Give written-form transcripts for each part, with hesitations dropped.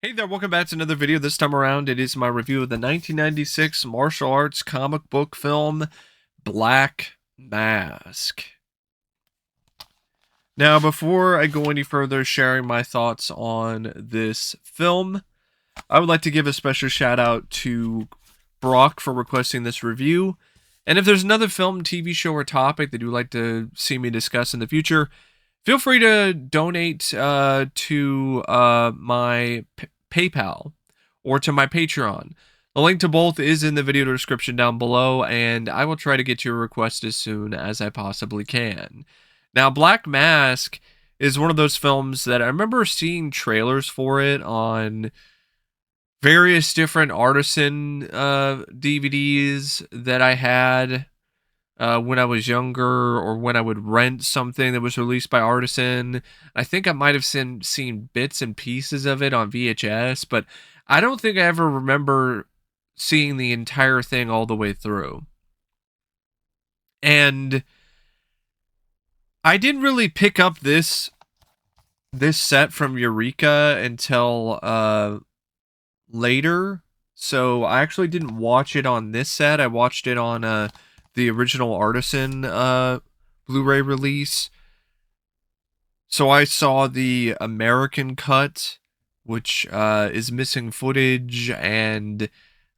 Hey there, welcome back to another video. This time around, it is my review of the 1996 martial arts comic book film, Black Mask. Now, before I go any further sharing my thoughts on this film, I would like to give a special shout out to Brock for requesting this review. And if there's another film, TV show, or topic that you'd like to see me discuss in the future, feel free to donate to my PayPal or to my Patreon. The link to both is in the video description down below, and I will try to get your request as soon as I possibly can. Now, Black Mask is one of those films that I remember seeing trailers for it on various different artisan DVDs that I had when I was younger, or when I would rent something that was released by Artisan. I think I might have seen bits and pieces of it on VHS, but I don't think I ever remember seeing the entire thing all the way through. And I didn't really pick up this set from Eureka until later. So I actually didn't watch it on this set. I watched it on the original Artisan Blu-ray release. So I saw the American cut, which is missing footage and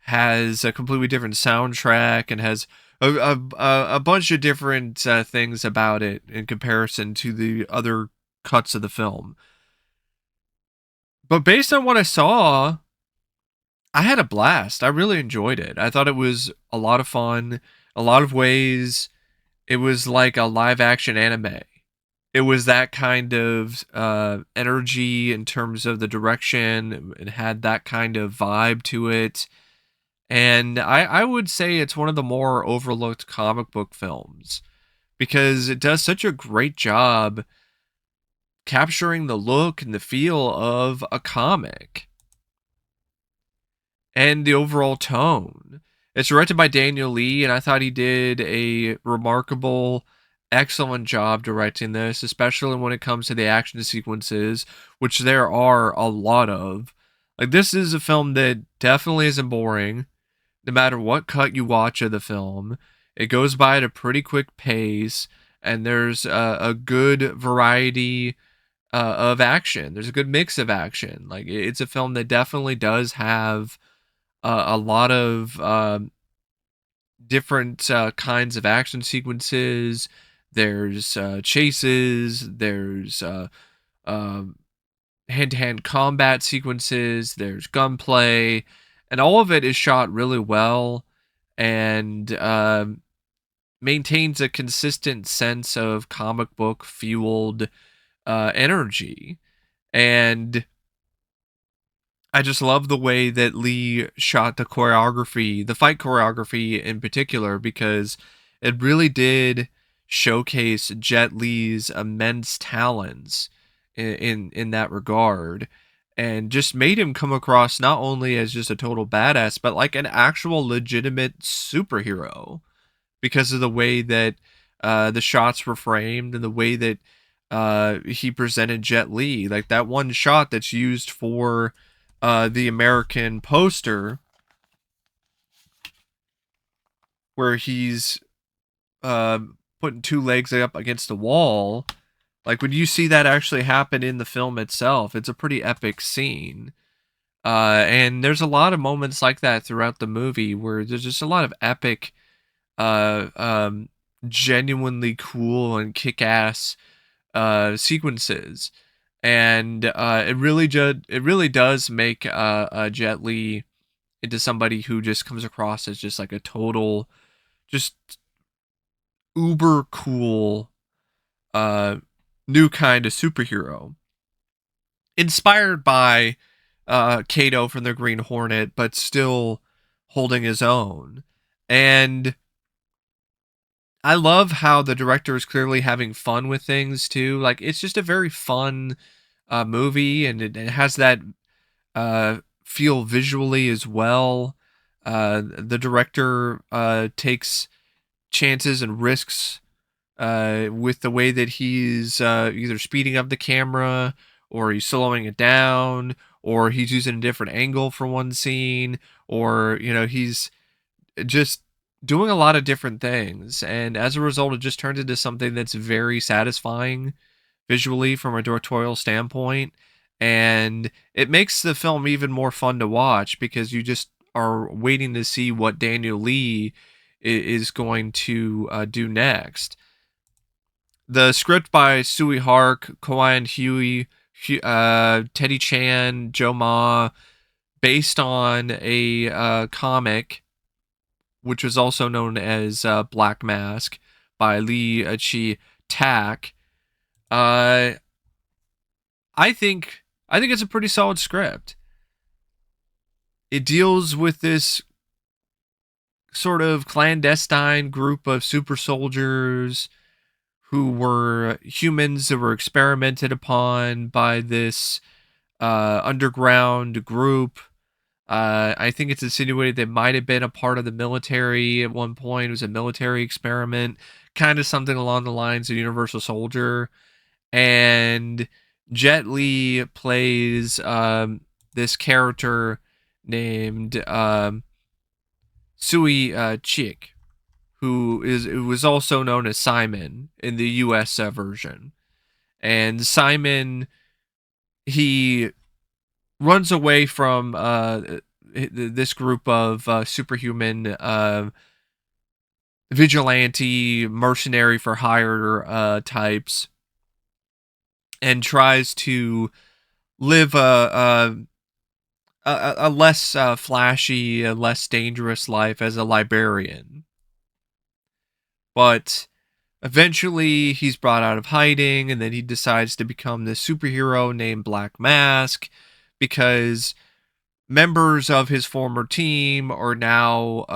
has a completely different soundtrack and has a bunch of different things about it in comparison to the other cuts of the film. But based on what I saw, I had a blast. I really enjoyed it. I thought it was a lot of fun. A lot of ways, it was like a live action anime. It was that kind of energy in terms of the direction. It had that kind of vibe to it. And I would say it's one of the more overlooked comic book films because it does such a great job capturing the look and the feel of a comic and the overall tone. It's directed by Daniel Lee, and I thought he did a remarkable, excellent job directing this, especially when it comes to the action sequences, which there are a lot of. Like, this is a film that definitely isn't boring, no matter what cut you watch of the film. It goes by at a pretty quick pace, and there's a good variety of action. There's a good mix of action. Like, it's a film that definitely does have a lot of different kinds of action sequences. There's chases. There's hand-to-hand combat sequences. There's gunplay, and all of it is shot really well and maintains a consistent sense of comic book fueled energy. And I just love the way that Lee shot the choreography, the fight choreography in particular, because it really did showcase Jet Li's immense talents in that regard, and just made him come across not only as just a total badass, but like an actual legitimate superhero because of the way that the shots were framed and the way that he presented Jet Li. Like that one shot that's used for the American poster where he's putting two legs up against the wall. Like when you see that actually happen in the film itself, it's a pretty epic scene. And there's a lot of moments like that throughout the movie where there's just a lot of epic, uh, um, genuinely cool and kick-ass sequences. And it really does make Jet Li into somebody who just comes across as just like a total, just uber cool uh new kind of superhero, inspired by Kato from the Green Hornet, but still holding his own. And I love how the director is clearly having fun with things too. Like it's just a very fun movie, and it has that feel visually as well. The director takes chances and risks with the way that he's either speeding up the camera or he's slowing it down, or he's using a different angle for one scene, or he's just doing a lot of different things. And as a result, it just turns into something that's very satisfying visually from a directorial standpoint. And it makes the film even more fun to watch because you just are waiting to see what Daniel Lee is going to do next. The script by Sui Hark, Koan Huey, Teddy Chan, Joe Ma, based on a comic which was also known as Black Mask by Lee Chi Tak. Uh, I think it's a pretty solid script. It deals with this sort of clandestine group of super soldiers who were humans that were experimented upon by this underground group. I think it's insinuated they might have been a part of the military at one point. It was a military experiment, kind of something along the lines of Universal Soldier. And Jet Li plays this character named Sui Chik, who was also known as Simon in the U.S. Version. And Simon, he runs away from this group of superhuman vigilante mercenary for hire types, and tries to live a less flashy, a less dangerous life as a librarian. But eventually he's brought out of hiding, and then he decides to become this superhero named Black Mask because members of his former team are now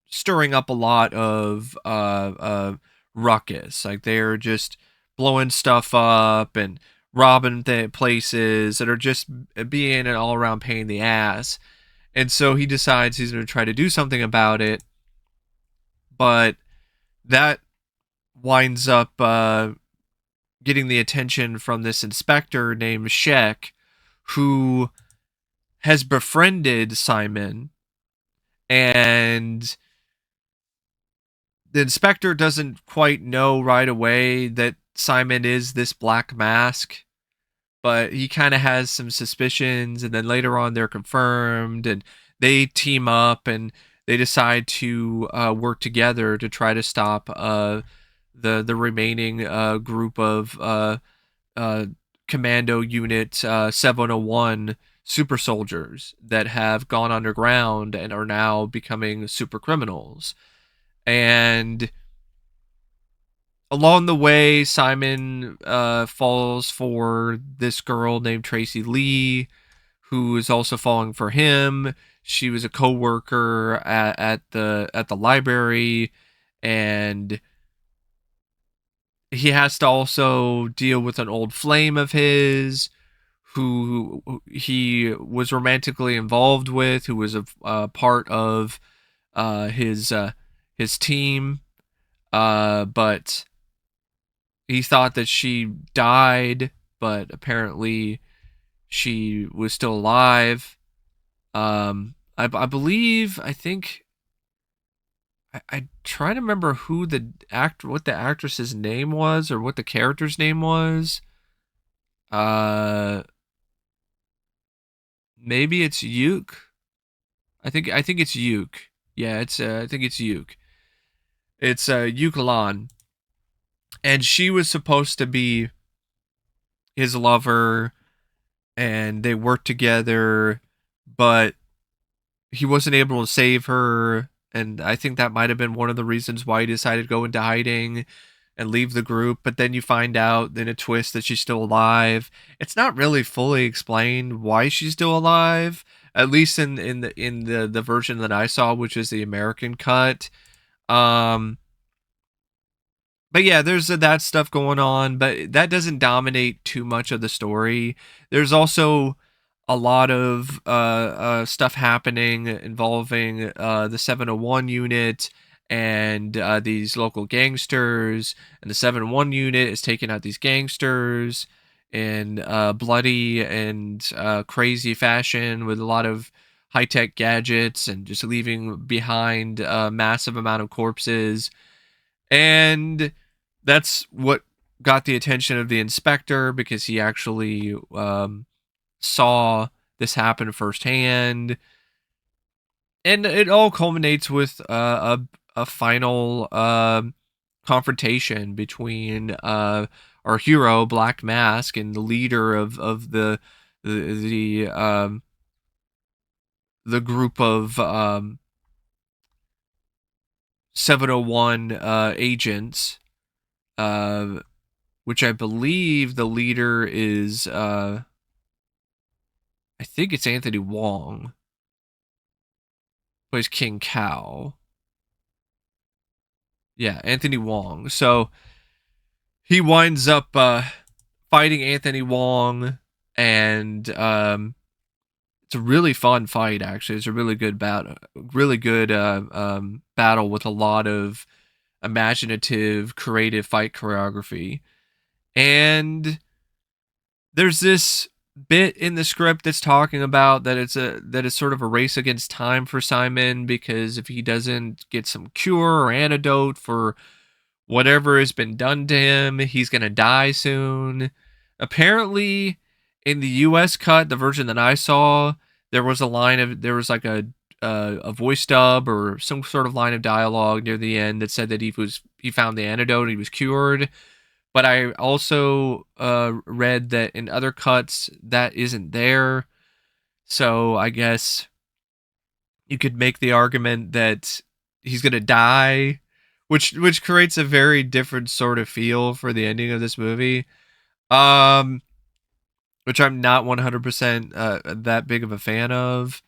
stirring up a lot of ruckus. Like they're just blowing stuff up and robbing places that are just being an all-around pain in the ass. And so he decides he's going to try to do something about it, but that winds up getting the attention from this inspector named Shek, who has befriended Simon, and the inspector doesn't quite know right away that Simon is this Black Mask, but he kind of has some suspicions, and then later on they're confirmed, and they team up and they decide to work together to try to stop the remaining group of commando unit 701 super soldiers that have gone underground and are now becoming super criminals. And along the way, Simon falls for this girl named Tracy Lee, who is also falling for him. She was a co-worker at the library, and he has to also deal with an old flame of his who he was romantically involved with, who was a part of his team, but he thought that she died, but apparently she was still alive. I believe, I think, I try to remember who what the actress's name was, or what the character's name was. Maybe it's Yuke. I think it's Yuke. Yeah, I think it's Yuke. It's Yuke Lan, and she was supposed to be his lover, and they worked together, but he wasn't able to save her, and I think that might have been one of the reasons why he decided to go into hiding and leave the group. But then you find out in a twist that she's still alive. It's not really fully explained why she's still alive, at least in the version that I saw, which is the American cut. But yeah, there's that stuff going on, but that doesn't dominate too much of the story. There's also a lot of stuff happening involving the 701 unit and these local gangsters, and the 701 unit is taking out these gangsters in bloody and crazy fashion with a lot of high tech gadgets and just leaving behind a massive amount of corpses. And that's what got the attention of the inspector because he actually saw this happen firsthand. And it all culminates with a final confrontation between our hero Black Mask and the leader of the the group of 701 agents, uh, which I believe the leader is I think it's Anthony Wong, plays King Cow. Yeah, Anthony Wong. So he winds up fighting Anthony Wong, and it's a really fun fight. Actually, it's a really good battle, really good battle with a lot of imaginative, creative fight choreography. And there's this bit in the script that's talking about that it's sort of a race against time for Simon because if he doesn't get some cure or antidote for whatever has been done to him, he's going to die soon. Apparently, in the US cut, the version that I saw, there was like a voice dub or some sort of line of dialogue near the end that said that he found the antidote, he was cured. But I also read that in other cuts that isn't there. So I guess you could make the argument that he's gonna die, which creates a very different sort of feel for the ending of this movie. Um, which I'm not 100% that big of a fan of.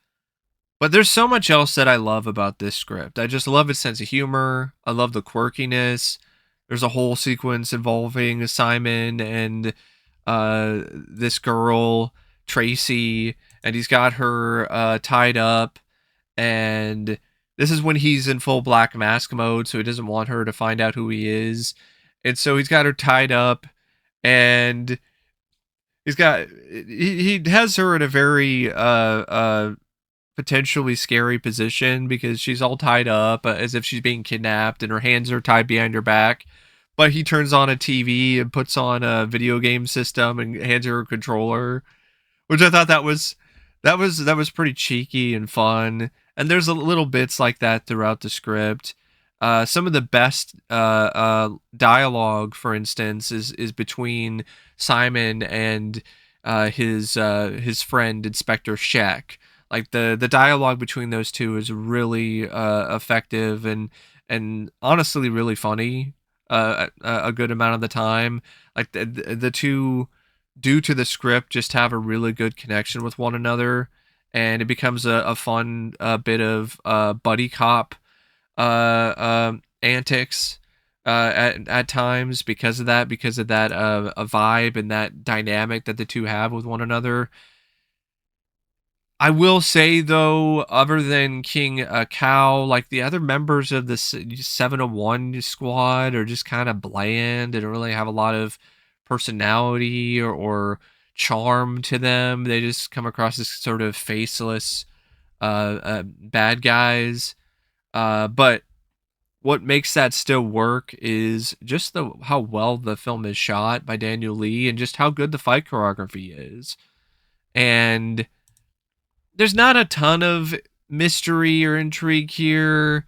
But there's so much else that I love about this script. I just love its sense of humor. I love the quirkiness. There's a whole sequence involving Simon and this girl Tracy, and he's got her tied up, and this is when he's in full Black Mask mode, so he doesn't want her to find out who he is, and so he's got her tied up, and he has her in a very potentially scary position because she's all tied up as if she's being kidnapped and her hands are tied behind her back. But he turns on a TV and puts on a video game system and hands her a controller, which I thought that was pretty cheeky and fun. And there's a little bits like that throughout the script. Some of the best dialogue, for instance, is between Simon and his friend Inspector Sheck. Like the dialogue between those two is really effective and honestly really funny. A good amount of the time, like the two, due to the script, just have a really good connection with one another, and it becomes a fun bit of buddy cop antics at times because of that a vibe and that dynamic that the two have with one another. I will say though, other than King Cow, like the other members of the 701 squad are just kind of bland. They don't really have a lot of personality or charm to them. They just come across as sort of faceless bad guys. But what makes that still work is just the how well the film is shot by Daniel Lee and just how good the fight choreography is. And there's not a ton of mystery or intrigue here.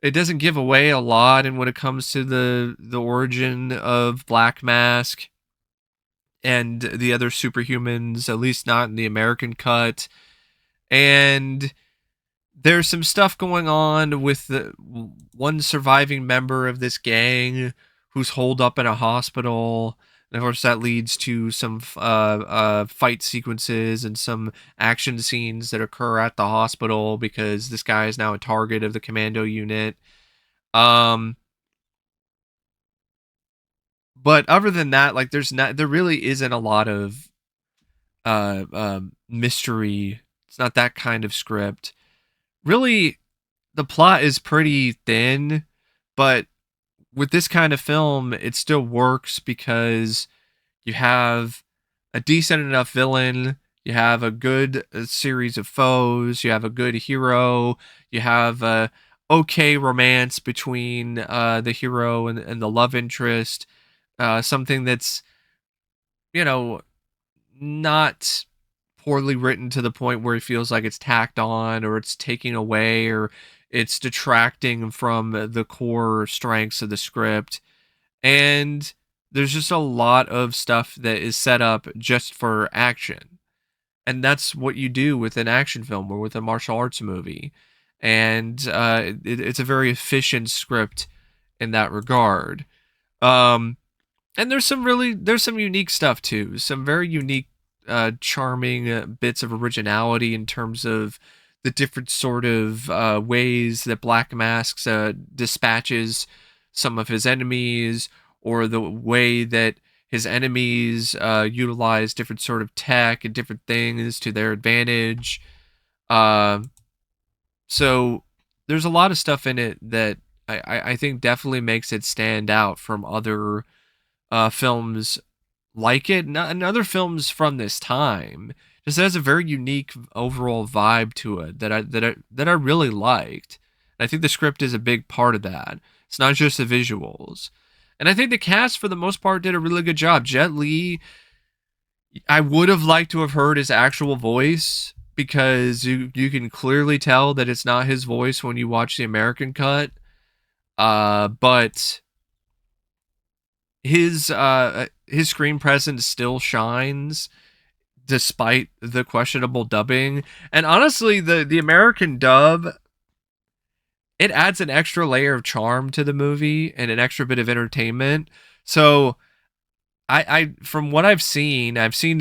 It doesn't give away a lot, and when it comes to the origin of Black Mask and the other superhumans, at least not in the American cut. And there's some stuff going on with the one surviving member of this gang who's holed up in a hospital. And of course, that leads to some fight sequences and some action scenes that occur at the hospital because this guy is now a target of the commando unit. Um, but other than that, like there really isn't a lot of mystery. It's not that kind of script. Really, the plot is pretty thin, but with this kind of film, it still works because you have a decent enough villain. You have a good series of foes. You have a good hero. You have a okay romance between the hero and the love interest. Something that's, you know, not poorly written to the point where it feels like it's tacked on or it's taking away or it's detracting from the core strengths of the script. And there's just a lot of stuff that is set up just for action. And that's what you do with an action film or with a martial arts movie. And it's a very efficient script in that regard. Um, and there's some unique stuff too, some very unique charming bits of originality in terms of the different sort of ways that Black Mask dispatches some of his enemies, or the way that his enemies utilize different sort of tech and different things to their advantage. uh, so there's a lot of stuff in it that I think definitely makes it stand out from other films like it, and other films from this time. Just has a very unique overall vibe to it that I really liked. And I think the script is a big part of that. It's not just the visuals. And I think the cast for the most part did a really good job. Jet Li, I would have liked to have heard his actual voice, because you can clearly tell that it's not his voice when you watch the American cut. But his screen presence still shines despite the questionable dubbing. And honestly, the American dub, it adds an extra layer of charm to the movie and an extra bit of entertainment. So I from what I've seen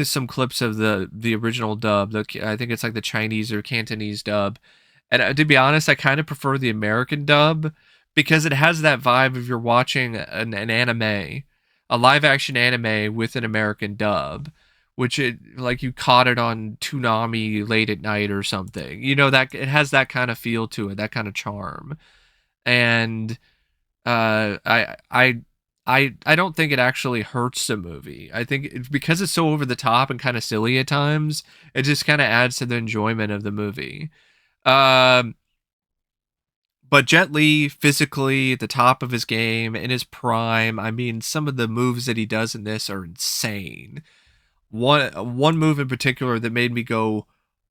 some clips of the original dub. I think it's like the Chinese or Cantonese dub, and to be honest, I kind of prefer the American dub, because it has that vibe of you're watching an anime, a live action anime with an American dub, which it like you caught it on Toonami late at night or something. You know, that it has that kind of feel to it, that kind of charm. And uh, I I I don't think it actually hurts the movie. I think because it's so over the top and kind of silly at times, it just kind of adds to the enjoyment of the movie. Um, but Jet Li, physically at the top of his game, in his prime, I mean, some of the moves that he does in this are insane. One move in particular that made me go,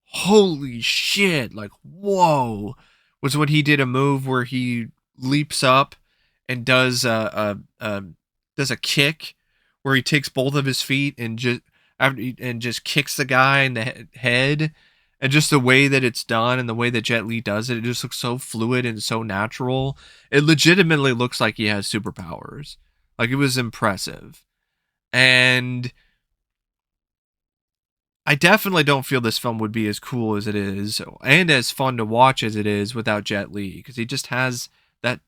"Holy shit!" Like, whoa, was when he did a move where he leaps up and does a kick where he takes both of his feet and just kicks the guy in the head. And just the way that it's done and the way that Jet Li does it, it just looks so fluid and so natural. It legitimately looks like he has superpowers. Like, it was impressive. And I definitely don't feel this film would be as cool as it is and as fun to watch as it is without Jet Li, because he just has that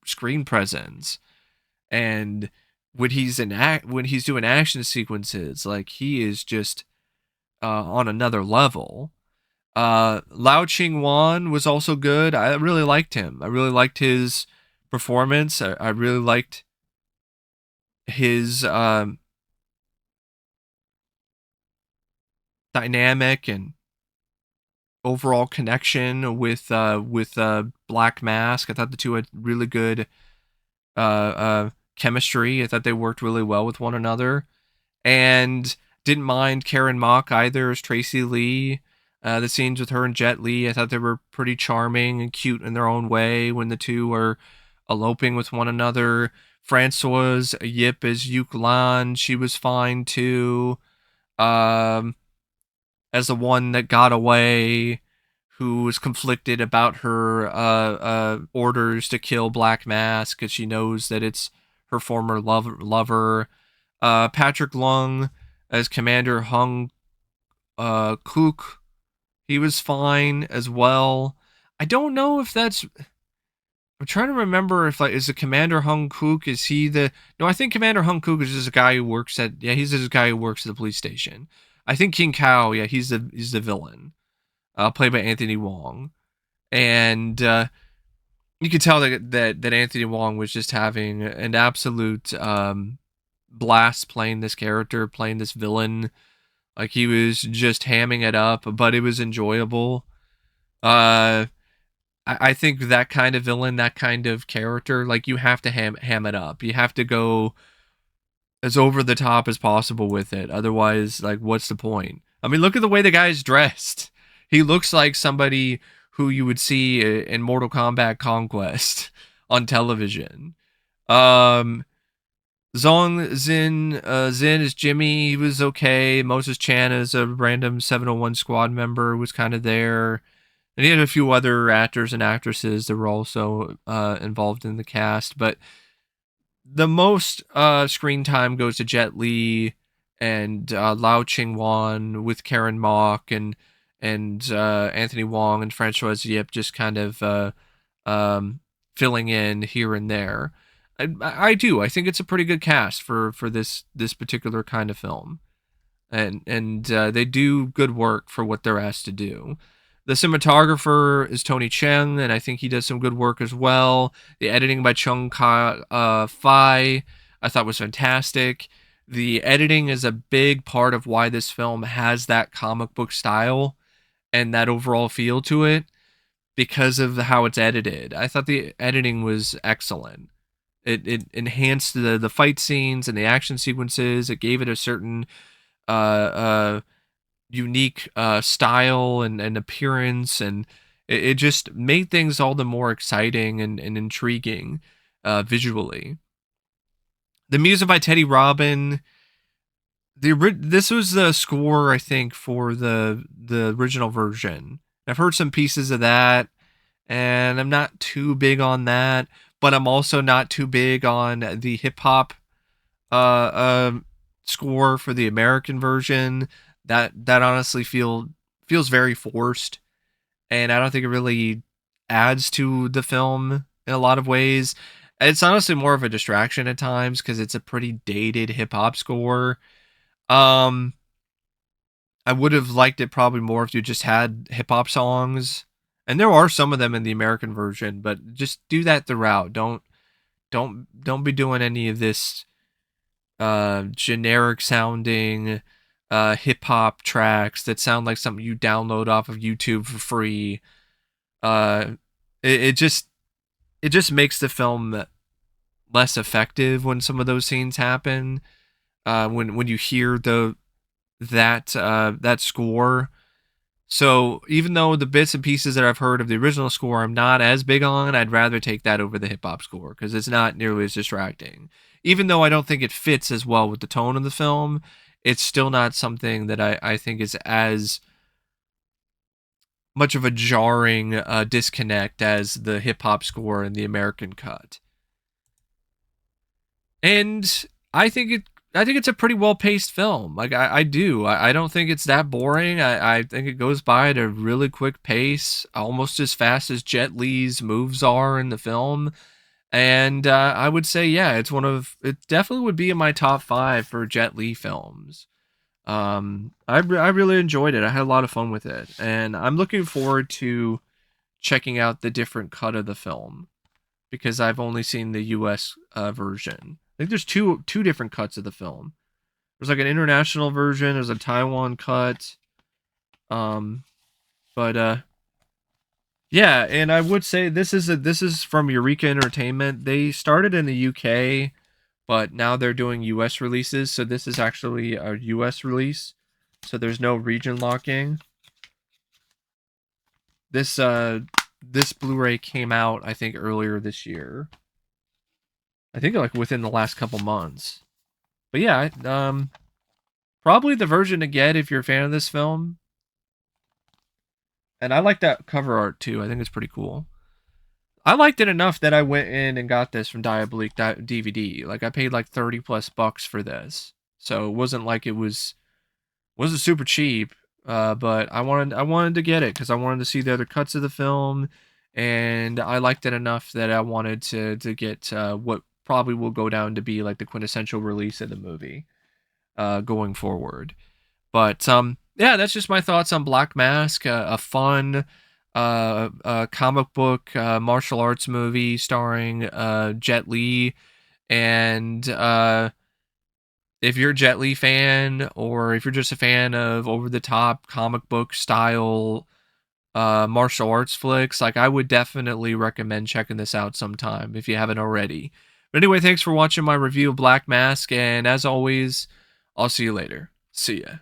screen presence. And when he's doing action sequences, like, he is just on another level. Lau Ching-wan was also good. I really liked him. I really liked his performance. I really liked his dynamic and overall connection with Black Mask. I thought the two had really good chemistry. I thought they worked really well with one another, and didn't mind Karen Mock either as Tracy Lee. The scenes with her and Jet Li, I thought they were pretty charming and cute in their own way when the two were eloping with one another. Françoise Yip as Yuk Lan, she was fine too. Um, as the one that got away, who was conflicted about her orders to kill Black Mask because she knows that it's her former lover. Patrick Lung as Commander Hung Kook, he was fine as well. I don't know if that's. I'm trying to remember if, like, is the Commander Hung Kook, is he the? No, I think Commander Hung Kook is just a guy who works at. Yeah, he's just a guy who works at the police station. I think King Kao, yeah, he's the villain, played by Anthony Wong. And you could tell that Anthony Wong was just having an absolute blast playing this character, playing this villain. Like he was just hamming it up, but it was enjoyable. Uh, I think that kind of villain, that kind of character, like you have to ham it up. You have to go as over the top as possible with it. Otherwise, like, what's the point? I mean, look at the way the guy's dressed. He looks like somebody who you would see in Mortal Kombat Conquest on television. Um, Zin is Jimmy. He was okay. Moses Chan is a random 701 squad member, was kind of there. And he had a few other actors and actresses that were also involved in the cast. But the most screen time goes to Jet Li and Lau Ching-wan with Karen Mok and Anthony Wong and Françoise Yip just kind of filling in here and there. I do. I think it's a pretty good cast for this particular kind of film, and they do good work for what they're asked to do. The cinematographer is Tony Cheng, and I think he does some good work as well. The editing by Chung Fai, I thought was fantastic. The editing is a big part of why this film has that comic book style and that overall feel to it because of how it's edited. I thought the editing was excellent. It enhanced the fight scenes and the action sequences. It gave it a certain uh, uh, unique style and appearance, and it just made things all the more exciting and intriguing visually. The music by Teddy Robin. This was the score, I think, for the original version. I've heard some pieces of that, and I'm not too big on that, but I'm also not too big on the hip hop uh, uh, score for the American version. That honestly feels very forced, and I don't think it really adds to the film in a lot of ways. It's honestly more of a distraction at times because it's a pretty dated hip hop score. Um, I would have liked it probably more if you just had hip hop songs, and there are some of them in the American version, but just do that throughout. Don't be doing any of this generic sounding hip hop tracks that sound like something you download off of YouTube for free. Uh, it just makes the film less effective when some of those scenes happen. When you hear that score. So even though the bits and pieces that I've heard of the original score I'm not as big on, I'd rather take that over the hip hop score because it's not nearly as distracting. Even though I don't think it fits as well with the tone of the film, it's still not something that I think is as much of a jarring disconnect as the hip hop score in the American cut. And I think it I think it's a pretty well paced film. Like I do. I don't think it's that boring. I think it goes by at a really quick pace, almost as fast as Jet Li's moves are in the film. And I would say, yeah, it definitely would be in my top five for Jet Li films. I really enjoyed it. I had a lot of fun with it, and I'm looking forward to checking out the different cut of the film because I've only seen the U.S. Version. I think there's two different cuts of the film. There's like an international version. There's a Taiwan cut. Um, but yeah, and I would say this is from Eureka Entertainment. They started in the UK, but now they're doing US releases. So this is actually a US release. So there's no region locking. This Blu-ray came out I think earlier this year. I think like within the last couple months. But yeah, probably the version to get if you're a fan of this film. And I like that cover art too. I think it's pretty cool. I liked it enough that I went in and got this from Diabolique DVD. Like I paid like 30 plus bucks for this. So it wasn't like it wasn't super cheap. But I wanted to get it because I wanted to see the other cuts of the film, and I liked it enough that I wanted to get what probably will go down to be like the quintessential release of the movie going forward. But yeah, that's just my thoughts on Black Mask, a fun comic book martial arts movie starring Jet Li and if you're a Jet Li fan, or if you're just a fan of over the top comic book style martial arts flicks, like I would definitely recommend checking this out sometime if you haven't already. But anyway, thanks for watching my review of Black Mask, and as always, I'll see you later. See ya.